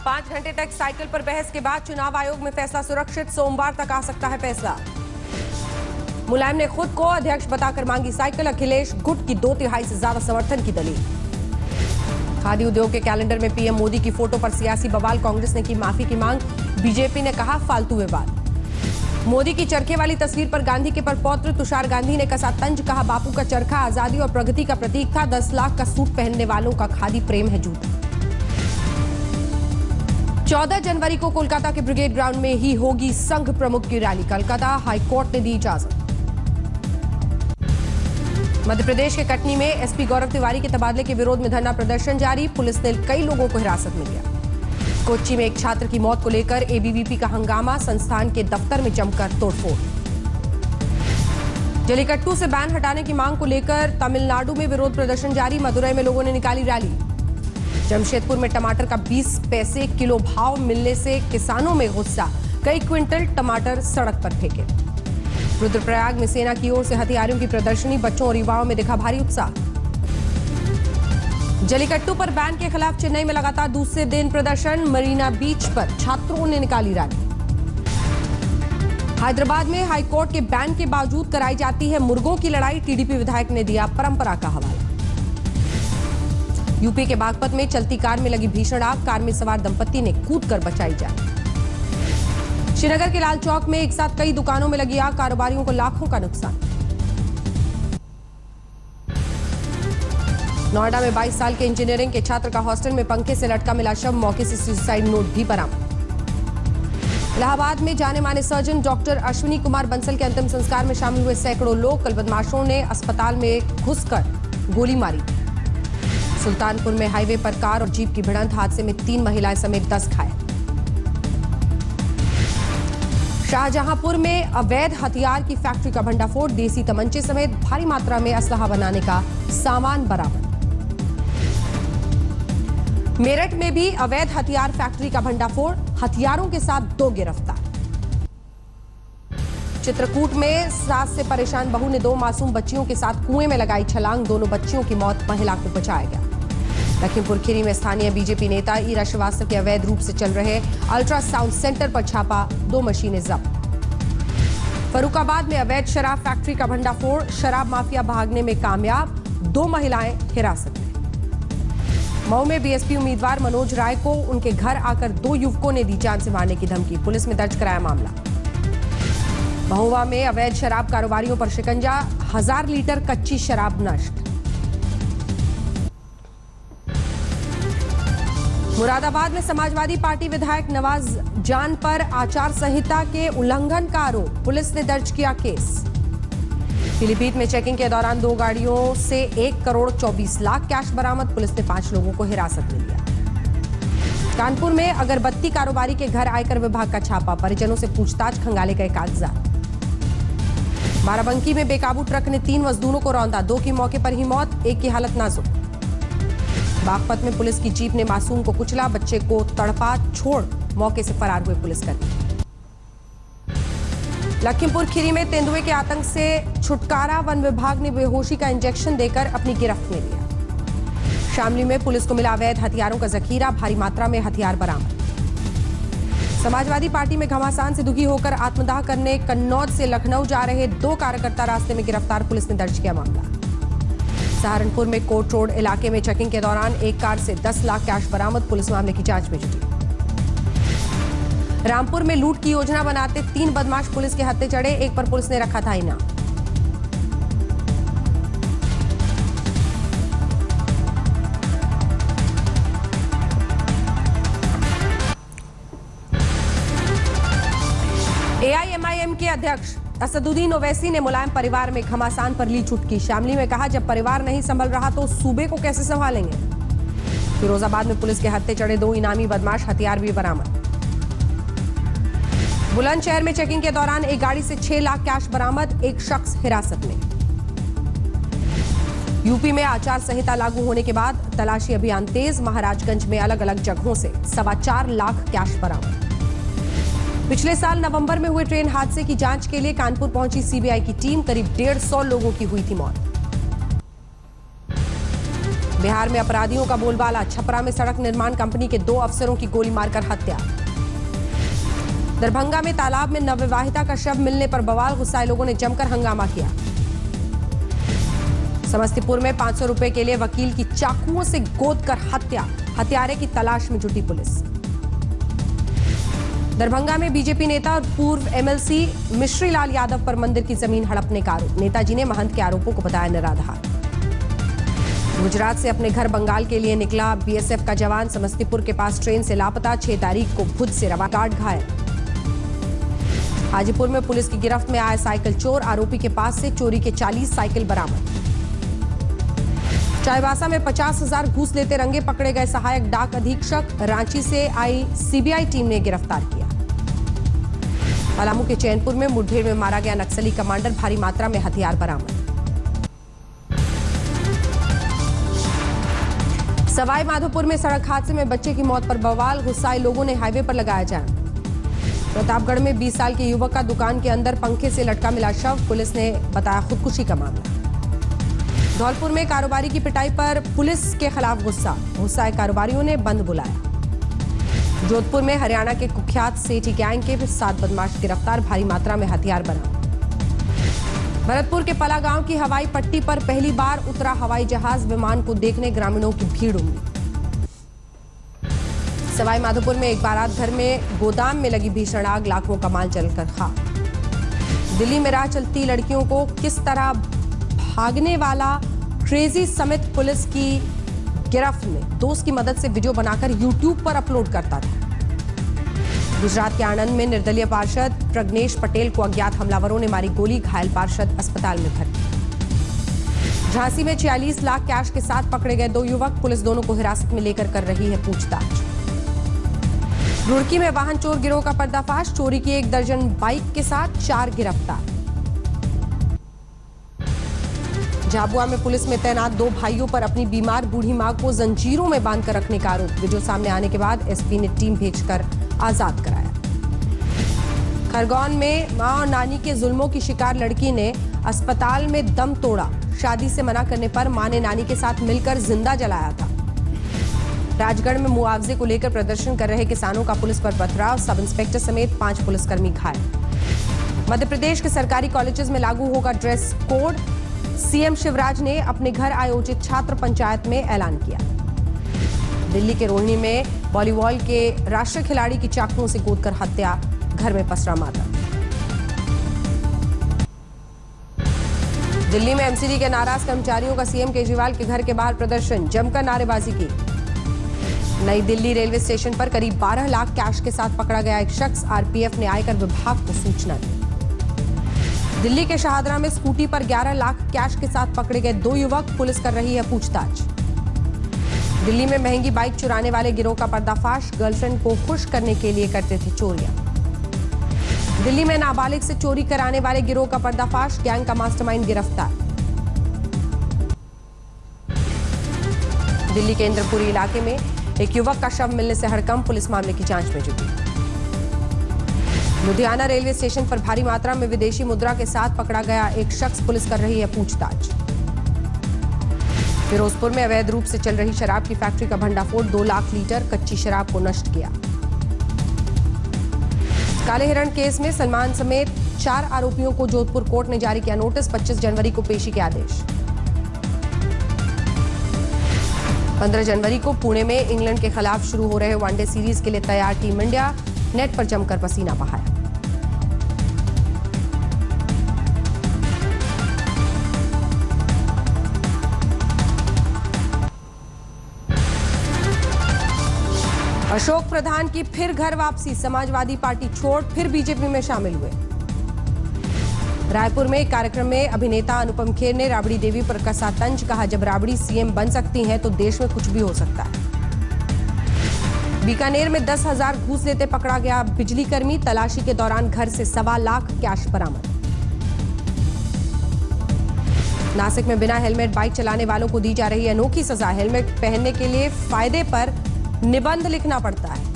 5 घंटे तक साइकिल पर बहस के बाद चुनाव आयोग में फैसला सुरक्षित, सोमवार तक आ सकता है फैसला। मुलायम ने खुद को अध्यक्ष बताकर मांगी साइकिल, अखिलेश गुट की 2/3 से ज्यादा समर्थन की दलील। खादी उद्योग के कैलेंडर में पीएम मोदी की फोटो पर सियासी बवाल, कांग्रेस ने की माफी की मांग, बीजेपी ने कहा फालतू विवाद। मोदी की चरखे वाली तस्वीर पर गांधी के परपौत्र तुषार गांधी ने कसा तंज, कहा बापू का चरखा आजादी और प्रगति का प्रतीक था, 10 लाख का सूट पहनने वालों का खादी प्रेम है जूता। 14 जनवरी को कोलकाता के ब्रिगेड ग्राउंड में ही होगी संघ प्रमुख की रैली, कोलकाता हाईकोर्ट ने दी इजाजत। मध्य प्रदेश के कटनी में एसपी गौरव तिवारी के तबादले के विरोध में धरना प्रदर्शन जारी, पुलिस ने कई लोगों को हिरासत में लिया। कोच्चि में एक छात्र की मौत को लेकर एबीवीपी का हंगामा, संस्थान के दफ्तर में जमकर तोड़फोड़। जलीकट्टू से बैन हटाने की मांग को लेकर तमिलनाडु में विरोध प्रदर्शन जारी, मदुरई में लोगों ने निकाली रैली। जमशेदपुर में टमाटर का 20 पैसे किलो भाव मिलने से किसानों में गुस्सा, कई क्विंटल टमाटर सड़क पर फेंके। रुद्रप्रयाग में सेना की ओर से हथियारों की प्रदर्शनी, बच्चों और युवाओं में दिखा भारी उत्साह। जलीकट्टू पर बैन के खिलाफ चेन्नई में लगातार दूसरे दिन प्रदर्शन, मरीना बीच पर छात्रों ने निकाली रैली। हैदराबाद में हाईकोर्ट के बैन के बावजूद कराई जाती है मुर्गों की लड़ाई, टीडीपी विधायक ने दिया परंपरा का हवाला। यूपी के बागपत में चलती कार में लगी भीषण आग, कार में सवार दंपत्ति ने कूदकर बचाई जान। श्रीनगर के लाल चौक में एक साथ कई दुकानों में लगी आग, कारोबारियों को लाखों का नुकसान। नोएडा में 22 साल के इंजीनियरिंग के छात्र का हॉस्टल में पंखे से लटका मिला शव, मौके से सुसाइड नोट भी बरामद। इलाहाबाद में जाने माने सर्जन डॉक्टर अश्विनी कुमार बंसल के अंतिम संस्कार में शामिल हुए सैकड़ों लोग, कल बदमाशों ने अस्पताल में घुसकर गोली मारी। सुल्तानपुर में हाईवे पर कार और जीप की भिड़ंत, हादसे में 3 महिलाएं समेत 10 घायल। शाहजहांपुर में अवैध हथियार की फैक्ट्री का भंडाफोड़, देसी तमंचे समेत भारी मात्रा में असलहा बनाने का सामान बरामद। मेरठ में भी अवैध हथियार फैक्ट्री का भंडाफोड़, हथियारों के साथ 2 गिरफ्तार। चित्रकूट में सास से परेशान बहू ने 2 मासूम बच्चियों के साथ कुएं में लगाई छलांग, दोनों बच्चियों की मौत, महिला को बचाया गया। लखीमपुर खीरी में स्थानीय बीजेपी नेता ईरा श्रीवास्तव के अवैध रूप से चल रहे अल्ट्रासाउंड सेंटर पर छापा, 2 मशीनें जब्त। फर्रुखाबाद में अवैध शराब फैक्ट्री का भंडाफोड़, शराब माफिया भागने में कामयाब, 2 महिलाएं हिरासत में। मऊ में बीएसपी उम्मीदवार मनोज राय को उनके घर आकर 2 युवकों ने दी जान से मारने की धमकी, पुलिस ने दर्ज कराया मामला। महुआ में अवैध शराब कारोबारियों पर शिकंजा, 1000 लीटर कच्ची शराब नष्ट। मुरादाबाद में समाजवादी पार्टी विधायक नवाज जान पर आचार संहिता के उल्लंघन का आरोप, पुलिस ने दर्ज किया केस। पीलीभीत में चेकिंग के दौरान 2 गाड़ियों से 1 करोड़ 24 लाख कैश बरामद, पुलिस ने 5 लोगों को हिरासत में लिया। कानपुर में अगरबत्ती कारोबारी के घर आयकर विभाग का छापा, परिजनों से पूछताछ, खंगाले गए कागजात। बाराबंकी में बेकाबू ट्रक ने 3 मजदूरों को रौंदा, 2 की मौके पर ही मौत, 1 की हालत नाजुक। बागपत में पुलिस की जीप ने मासूम को कुचला, बच्चे को तड़पा छोड़ मौके से फरार हुए पुलिसकर्मी। लखीमपुर खीरी में तेंदुए के आतंक से छुटकारा, वन विभाग ने बेहोशी का इंजेक्शन देकर अपनी गिरफ्त में लिया। शामली में पुलिस को मिला अवैध हथियारों का जखीरा, भारी मात्रा में हथियार बरामद। समाजवादी पार्टी में घमासान से दुखी होकर आत्मदाह करने कन्नौज से लखनऊ जा रहे 2 कार्यकर्ता रास्ते में गिरफ्तार, पुलिस ने दर्ज किया मामला। सहारनपुर में कोट रोड इलाके में चेकिंग के दौरान एक कार से 10 लाख कैश बरामद, पुलिस मामले की जांच में जुटी। रामपुर में लूट की योजना बनाते 3 बदमाश पुलिस के हत्थे चढ़े, एक पर पुलिस ने रखा था इनाम। एआईएमआईएम के अध्यक्ष असदुद्दीन ओवैसी ने मुलायम परिवार में घमासान पर ली चुटकी, शामली में कहा जब परिवार नहीं संभल रहा तो सूबे को कैसे संभालेंगे। फिरोजाबाद में पुलिस के हत्थे चढ़े 2 इनामी बदमाश, हथियार भी बरामद। बुलंदशहर में चेकिंग के दौरान एक गाड़ी से 6 लाख कैश बरामद, एक शख्स हिरासत में। यूपी में आचार संहिता लागू होने के बाद तलाशी अभियान तेज, महाराजगंज में अलग अलग जगहों से 4.25 लाख कैश बरामद। पिछले साल नवंबर में हुए ट्रेन हादसे की जांच के लिए कानपुर पहुंची सीबीआई की टीम, करीब 150 लोगों की हुई थी मौत। बिहार में अपराधियों का बोलबाला, छपरा में सड़क निर्माण कंपनी के 2 अफसरों की गोली मारकर हत्या। दरभंगा में तालाब में नवविवाहिता का शव मिलने पर बवाल, गुस्साए लोगों ने जमकर हंगामा किया। समस्तीपुर में 500 रुपए के लिए वकील की चाकुओं से गोदकर हत्या, हत्यारे की तलाश में जुटी पुलिस। दरभंगा में बीजेपी नेता और पूर्व एमएलसी मिश्री लाल यादव पर मंदिर की जमीन हड़पने का आरोप, नेताजी ने महंत के आरोपों को बताया निराधार। गुजरात से अपने घर बंगाल के लिए निकला बीएसएफ का जवान, समस्तीपुर के पास ट्रेन से लापता, 6 तारीख को भुज से रवाना, गार्ड घायल। हाजीपुर में पुलिस की गिरफ्त में आया साइकिल चोर, आरोपी के पास से चोरी के 40 साइकिल बरामद। चाईबासा में 50,000 घूस लेते रंगे पकड़े गए सहायक डाक अधीक्षक, रांची से आई सीबीआई टीम ने गिरफ्तार किया। पलामू के चैनपुर में मुठभेड़ में मारा गया नक्सली कमांडर, भारी मात्रा में हथियार बरामद। सवाई माधोपुर में सड़क हादसे में बच्चे की मौत पर बवाल, गुस्साए लोगों ने हाईवे पर लगाया जाम। प्रतापगढ़ में 20 साल के युवक का दुकान के अंदर पंखे से लटका मिला शव, पुलिस ने बताया खुदकुशी का मामला। धौलपुर में कारोबारी की पिटाई पर पुलिस के खिलाफ गुस्साए कारोबारियों ने बंद बुलाया। जोधपुर में हरियाणा के कुख्यात सेठी गैंग के 7 बदमाश गिरफ्तार, भारी मात्रा में हथियार बरामद। भरतपुर के पला गांव की हवाई पट्टी पर पहली बार उतरा हवाई जहाज, विमान को देखने ग्रामीणों की भीड़ उमड़ी। सवाई माधोपुर में एक बारात घर में गोदाम में लगी भीषण आग, लाखों का माल जलकर खाक। दिल्ली में राह चलती लड़कियों को किस तरह भागने वाला क्रेजी समेत पुलिस की गिरफ्त में, दोस्त की मदद से वीडियो बनाकर यूट्यूब पर अपलोड करता था। गुजरात के आणंद में निर्दलीय पार्षद प्रज्ञेश पटेल को अज्ञात हमलावरों ने मारी गोली, घायल पार्षद अस्पताल में भर्ती। झांसी में 46 लाख कैश के साथ पकड़े गए 2 युवक, पुलिस दोनों को हिरासत में लेकर कर रही है पूछताछ। रुड़की में वाहन चोर गिरोह का पर्दाफाश, चोरी की 1 दर्जन बाइक के साथ 4 गिरफ्तार। झाबुआ में पुलिस में तैनात 2 भाइयों पर अपनी बीमार बूढ़ी मां को जंजीरों में बांधकर रखने का आरोप, वीडियो सामने आने के बाद एसपी ने टीम भेजकर आजाद कराया। खरगोन में मां और नानी के जुल्मों की शिकार लड़की ने अस्पताल में दम तोड़ा, शादी से मना करने पर मां ने नानी के साथ मिलकर जिंदा जलाया था। राजगढ़ में मुआवजे को लेकर प्रदर्शन कर रहे किसानों का पुलिस पर पथराव, सब इंस्पेक्टर समेत 5 पुलिसकर्मी घायल। मध्य प्रदेश के सरकारी कॉलेजेस में लागू होगा ड्रेस कोड, सीएम शिवराज ने अपने घर आयोजित छात्र पंचायत में ऐलान किया। दिल्ली के रोहिणी में वॉलीबॉल के राष्ट्रीय खिलाड़ी की चाकुओं से गोदकर हत्या, घर में पसरा मातम। दिल्ली में एमसीडी के नाराज कर्मचारियों का सीएम केजरीवाल के घर के बाहर प्रदर्शन, जमकर नारेबाजी की। नई दिल्ली रेलवे स्टेशन पर करीब 12 लाख कैश के साथ पकड़ा गया एक शख्स, आरपीएफ ने आयकर विभाग को सूचना दी। दिल्ली के शाहदरा में स्कूटी पर 11 लाख कैश के साथ पकड़े गए 2 युवक, पुलिस कर रही है पूछताछ। दिल्ली में महंगी बाइक चुराने वाले गिरोह का पर्दाफाश, गर्लफ्रेंड को खुश करने के लिए करते थे चोरियां। दिल्ली में नाबालिग से चोरी कराने वाले गिरोह का पर्दाफाश, गैंग का मास्टरमाइंड गिरफ्तार। दिल्ली के इंद्रपुरी इलाके में एक युवक का शव मिलने से हड़कंप, पुलिस मामले की जांच में जुटी। लुधियाना रेलवे स्टेशन पर भारी मात्रा में विदेशी मुद्रा के साथ पकड़ा गया एक शख्स, पुलिस कर रही है पूछताछ। फिरोजपुर में अवैध रूप से चल रही शराब की फैक्ट्री का भंडाफोड़, 2 लाख लीटर कच्ची शराब को नष्ट किया। काले हिरण केस में सलमान समेत 4 आरोपियों को जोधपुर कोर्ट ने जारी किया नोटिस, 25 जनवरी को पेशी के आदेश। 15 जनवरी को पुणे में इंग्लैंड के खिलाफ शुरू हो रहे वनडे सीरीज के लिए तैयार टीम इंडिया, नेट पर जमकर पसीना बहाया। अशोक प्रधान की फिर घर वापसी, समाजवादी पार्टी छोड़ फिर बीजेपी में शामिल हुए। रायपुर में एक कार्यक्रम में अभिनेता अनुपम खेर ने राबड़ी देवी पर कसा तंज, कहा जब राबड़ी सीएम बन सकती हैं तो देश में कुछ भी हो सकता है। बीकानेर में 10,000 घूस लेते पकड़ा गया बिजली कर्मी, तलाशी के दौरान घर से 1.25 लाख कैश बरामद। नासिक में बिना हेलमेट बाइक चलाने वालों को दी जा रही अनोखी सजा, हेलमेट पहनने के लिए फायदे पर निबंध लिखना पड़ता है।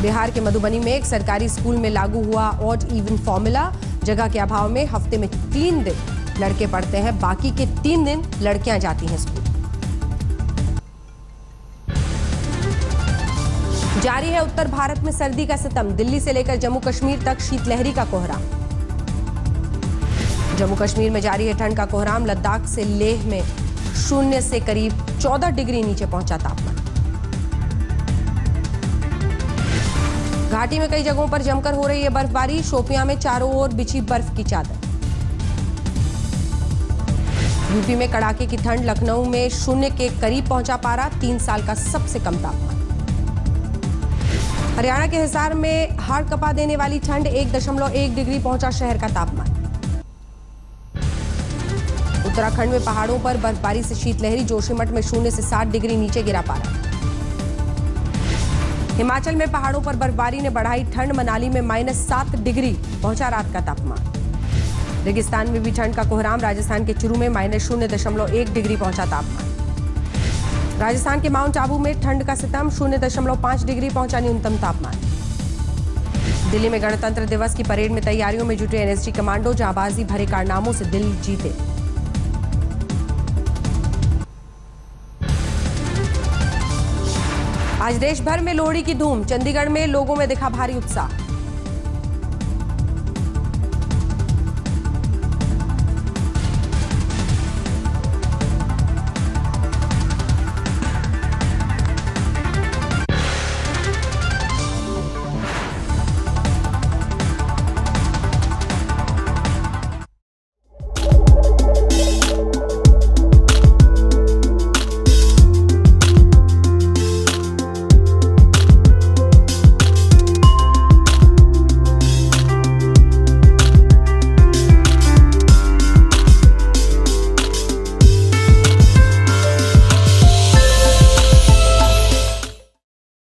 बिहार के मधुबनी में एक सरकारी स्कूल में लागू हुआ ऑड इवन फॉर्मूला, जगह के अभाव में हफ्ते में 3 दिन लड़के पढ़ते हैं, बाकी के 3 दिन लड़कियां जाती हैं स्कूल। जारी है उत्तर भारत में सर्दी का सितम, दिल्ली से लेकर जम्मू कश्मीर तक शीतलहरी का कोहराम। जम्मू कश्मीर में जारी है ठंड का कोहराम, लद्दाख से लेह में 0 से करीब 14 डिग्री नीचे पहुंचा तापमान। घाटी में कई जगहों पर जमकर हो रही है बर्फबारी, शोपियां में चारों ओर बिछी बर्फ की चादर। यूपी में कड़ाके की ठंड, लखनऊ में 0 के करीब पहुंचा पारा, 3 साल का सबसे कम तापमान। हरियाणा के हिसार में हाड़ कपा देने वाली ठंड, 1.1 डिग्री पहुंचा शहर का तापमान। उत्तराखंड में पहाड़ों पर बर्फबारी से शीतलहरी, जोशीमठ में 0 से 7 डिग्री नीचे गिरा पारा। हिमाचल में पहाड़ों पर बर्फबारी ने बढ़ाई ठंड, मनाली में -7 डिग्री पहुंचा रात का तापमान। रेगिस्तान में भी ठंड का कोहराम, राजस्थान के चुरू में -0.1 डिग्री पहुंचा तापमान। राजस्थान के माउंट आबू में ठंड का सितम, 0.5 डिग्री पहुंचा न्यूनतम तापमान। दिल्ली में गणतंत्र दिवस की परेड में तैयारियों में जुटे एनएसजी कमांडो, जाबाजी भरे कारनामों से दिल जीते। आज देश भर में लोहड़ी की धूम, चंडीगढ़ में लोगों में दिखा भारी उत्साह।